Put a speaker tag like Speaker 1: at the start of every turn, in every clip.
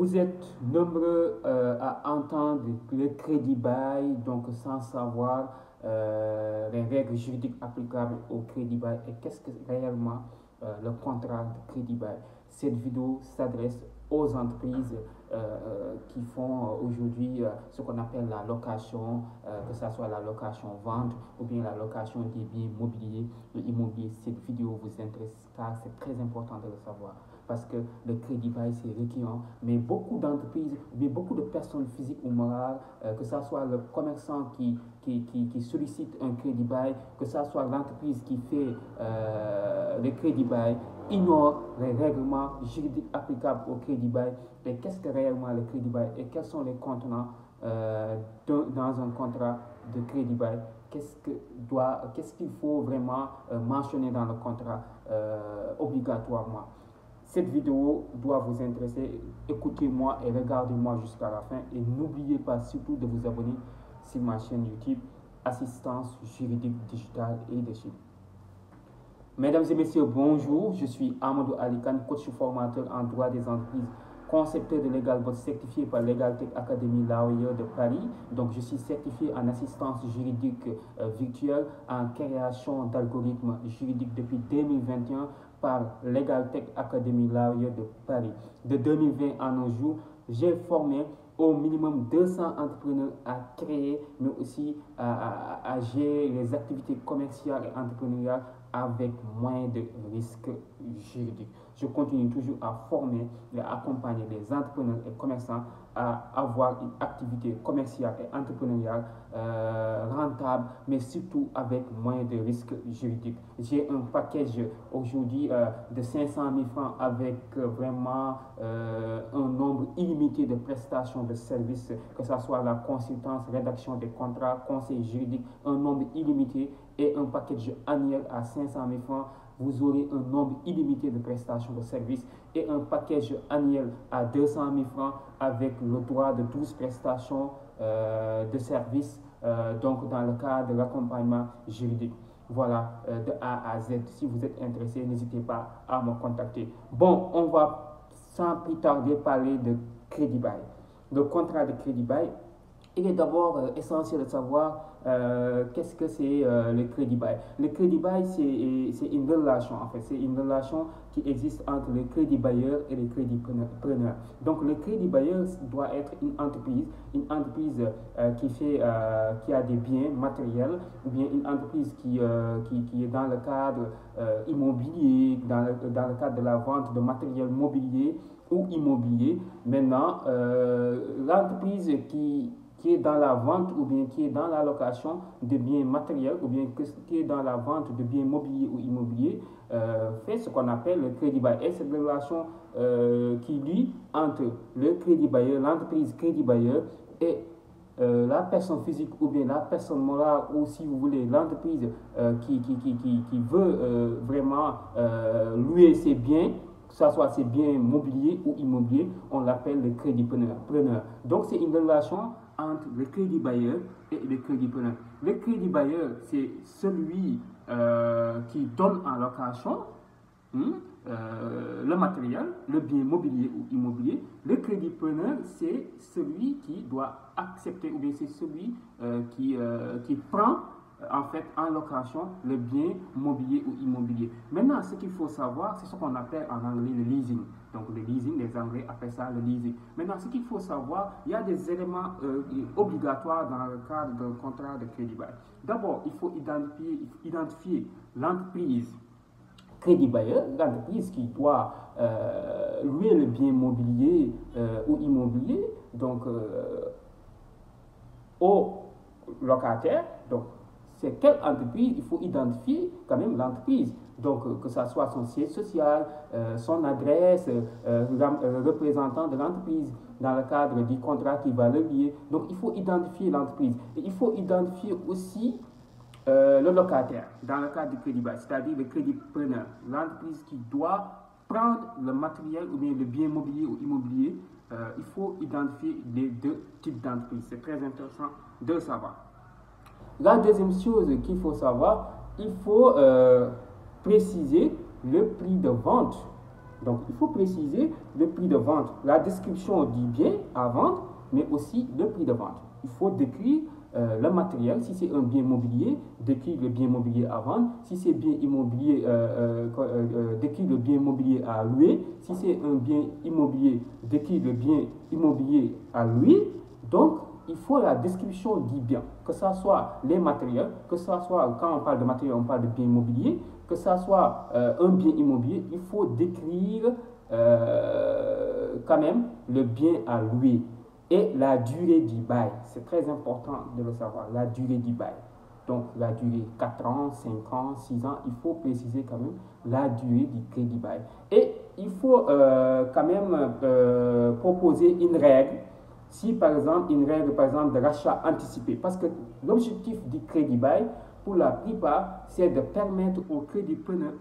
Speaker 1: Vous êtes nombreux à entendre le crédit bail, donc sans savoir les règles juridiques applicables au crédit bail et qu'est-ce que réellement le contrat de crédit bail. Cette vidéo s'adresse aux entreprises qui font aujourd'hui ce qu'on appelle la location, que ce soit la location vente ou bien la location des biens mobiliers ou immobiliers. Cette vidéo vous intéresse car c'est très important de le savoir parce que le crédit bail c'est récurrent, mais beaucoup d'entreprises, mais beaucoup de personnes physiques ou morales, que ce soit le commerçant qui sollicite un crédit bail, que ce soit l'entreprise qui fait le crédit bail, ignore les règlements juridiques applicables au crédit bail et qu'est-ce que réellement le crédit bail et quels sont les contenants dans un contrat de crédit bail. Qu'est-ce qu'il faut vraiment mentionner dans le contrat obligatoirement. Cette vidéo doit vous intéresser. Écoutez-moi et regardez-moi jusqu'à la fin. Et n'oubliez pas surtout de vous abonner sur ma chaîne YouTube Assistance juridique digitale et de Chine. Mesdames et messieurs, bonjour. Je suis Amadou Alikan, coach formateur en droit des entreprises, concepteur de LegalBot certifié par LegalTech Academy Laoya de Paris. Donc, je suis certifié en assistance juridique virtuelle, en création d'algorithmes juridiques depuis 2021 par LegalTech Academy Laoya de Paris. De 2020 à nos jours, j'ai formé au minimum 200 entrepreneurs à créer, mais aussi à gérer les activités commerciales et entrepreneuriales avec moins de risques juridiques. Je continue toujours à former et à accompagner les entrepreneurs et commerçants à avoir une activité commerciale et entrepreneuriale rentable, mais surtout avec moins de risques juridiques. J'ai un package aujourd'hui de 500 000 francs avec vraiment un nombre illimité de prestations de services, que ce soit la consultance, rédaction des contrats, conseil juridique, un nombre illimité et un package annuel à 500 000 francs. Vous aurez un nombre illimité de prestations de services et un package annuel à 200 000 francs avec le droit de 12 prestations de services donc dans le cadre de l'accompagnement juridique. Voilà, de A à Z. Si vous êtes intéressé, n'hésitez pas à me contacter. Bon, on va sans plus tarder parler de crédit bail. Le contrat de crédit bail, il est d'abord essentiel de savoir qu'est-ce que c'est le crédit bail. Le crédit bail, c'est une relation, en fait. C'est une relation qui existe entre le crédit bailleur et le crédit preneur. Donc, le crédit bailleur doit être une entreprise qui a des biens matériels, ou bien une entreprise qui est dans le cadre immobilier, dans le cadre de la vente de matériel mobilier ou immobilier. Maintenant, l'entreprise qui est dans la vente ou bien qui est dans la location de biens matériels ou bien qui est dans la vente de biens mobiliers ou immobiliers fait ce qu'on appelle le crédit bail. Et cette relation qui lie entre le crédit bailleur, l'entreprise crédit bailleur et la personne physique ou bien la personne morale ou si vous voulez l'entreprise qui veut vraiment louer ses biens, que ce soit ses biens mobiliers ou immobiliers, on l'appelle le crédit preneur. Donc c'est une relation entre le crédit bailleur et le crédit preneur. Le crédit bailleur, c'est celui qui donne en location le matériel, le bien mobilier ou immobilier. Le crédit preneur, c'est celui qui doit accepter ou bien c'est celui qui prend en fait en location le bien mobilier ou immobilier. Maintenant, ce qu'il faut savoir, c'est ce qu'on appelle en anglais le leasing. Donc le leasing, les Anglais appellent ça le leasing. Maintenant, ce qu'il faut savoir, il y a des éléments obligatoires dans le cadre d'un contrat de crédit bail. D'abord, il faut identifier l'entreprise crédit bailleur, l'entreprise qui doit louer le bien mobilier ou immobilier, donc au locataire. Donc, c'est quelle entreprise, il faut identifier quand même l'entreprise. Donc, que ce soit son siège social, son adresse, représentant de l'entreprise dans le cadre du contrat qui va le lier. Donc, il faut identifier l'entreprise. Et il faut identifier aussi le locataire dans le cadre du crédit bail, c'est-à-dire le crédit preneur, l'entreprise qui doit prendre le matériel ou bien le bien mobilier ou immobilier. Il faut identifier les deux types d'entreprises. C'est très intéressant de le savoir. La deuxième chose qu'il faut savoir, il faut préciser le prix de vente Donc, il faut préciser le prix de vente, la description du bien à vendre, mais aussi le prix de vente. Il faut décrire le matériel, si c'est un bien mobilier, décrire le bien mobilier à vendre, si c'est bien immobilier, décrire le bien immobilier à louer, si c'est un bien immobilier, décrire le bien immobilier à louer. Donc, il faut la description du bien, que ce soit les matériels, que ce soit, quand on parle de matériel, on parle de bien immobilier, que ce soit un bien immobilier, il faut décrire quand même le bien à louer et la durée du bail. C'est très important de le savoir, la durée du bail. Donc la durée 4 ans, 5 ans, 6 ans, il faut préciser quand même la durée du crédit bail. Et il faut quand même proposer une règle, si par exemple une règle par exemple de rachat anticipé, parce que l'objectif du crédit bail, pour la plupart, c'est de permettre au crédit preneur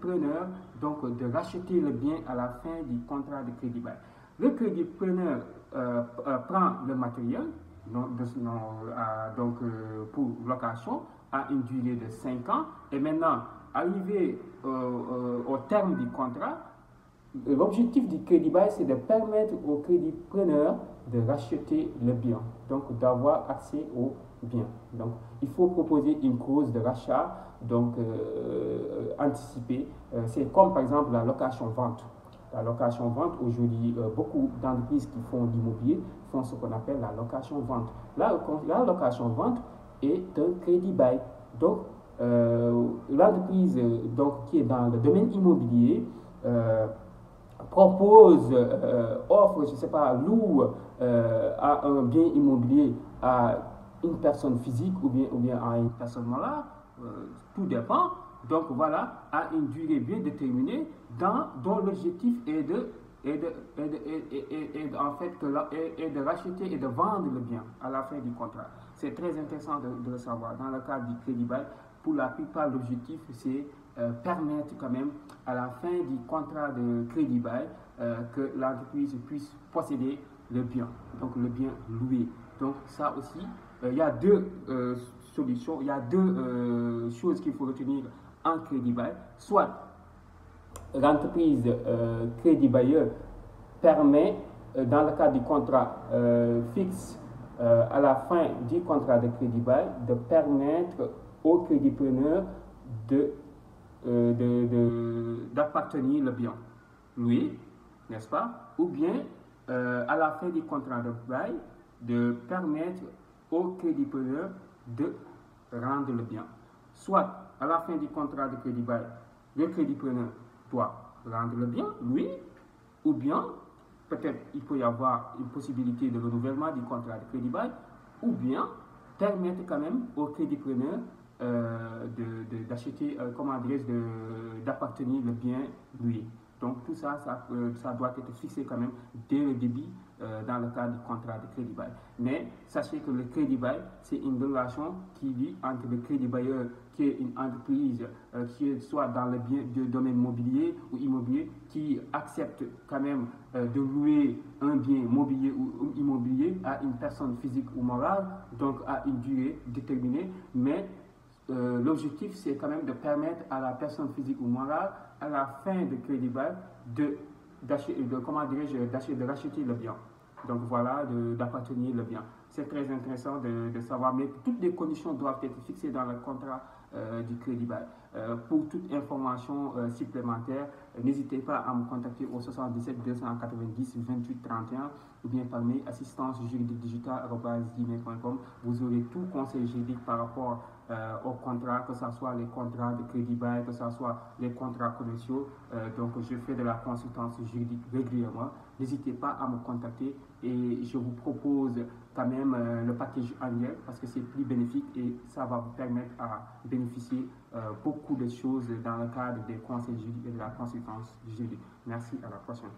Speaker 1: donc de racheter le bien à la fin du contrat de crédit bail. Le crédit preneur prend le matériel pour location à une durée de 5 ans et maintenant, arrivé au terme du contrat, l'objectif du crédit bail, c'est de permettre au crédit preneur de racheter le bien, donc d'avoir accès au bien. Donc, il faut proposer une clause de rachat, donc anticipée. C'est comme par exemple la location-vente. La location-vente, aujourd'hui, beaucoup d'entreprises qui font l'immobilier font ce qu'on appelle la location-vente. La location-vente est un crédit bail. Donc, l'entreprise qui est dans le domaine immobilier propose, offre, je ne sais pas, loue à un bien immobilier à une personne physique ou bien à une personne morale, tout dépend. Donc voilà, à une durée bien déterminée, dont l'objectif est en fait de racheter et de vendre le bien à la fin du contrat. C'est très intéressant de le savoir. Dans le cadre du crédit bail, pour la plupart, l'objectif c'est permettre quand même à la fin du contrat de crédit bail que l'entreprise puisse posséder le bien, donc le bien loué. Donc ça aussi, il y a deux solutions, il y a deux choses qu'il faut retenir en crédit bail. Soit l'entreprise crédit bailleur permet, dans le cadre du contrat fixe, à la fin du contrat de crédit bail, de permettre au créditpreneur d'appartenir le bien loué, n'est-ce pas? Ou bien, à la fin du contrat de bail, de permettre au créditpreneur de rendre le bien. Soit, à la fin du contrat de crédit bail, le créditpreneur doit rendre le bien, lui, ou bien, peut-être il peut y avoir une possibilité de renouvellement du contrat de crédit bail, ou bien permettre quand même au créditpreneur d'acheter, d'appartenir le bien lui. Donc tout ça, ça doit être fixé quand même dès le début dans le cadre du contrat de crédit bail. Mais sachez que le crédit bail, c'est une relation qui vit entre le crédit bailleur, qui est une entreprise qui est soit dans le domaine mobilier ou immobilier, qui accepte quand même de louer un bien mobilier ou immobilier à une personne physique ou morale, donc à une durée déterminée, mais l'objectif, c'est quand même de permettre à la personne physique ou morale, à la fin de crédit bail, de racheter le bien. Donc voilà, d'appartenir le bien. C'est très intéressant de savoir, mais toutes les conditions doivent être fixées dans le contrat du crédit bail. Pour toute information supplémentaire, n'hésitez pas à me contacter au 77 290 28 31 ou bien par mail assistance juridique digitale@gmail.com. Vous aurez tout conseil juridique par rapport au contrat, que ce soit les contrats de crédit bail, que ce soit les contrats commerciaux. Donc je fais de la consultance juridique régulièrement. N'hésitez pas à me contacter et je vous propose quand même le package annuel parce que c'est plus bénéfique et ça va vous permettre à bénéficier beaucoup de choses dans le cadre des conseils juridiques et de la consultance juridique. Merci, à la prochaine.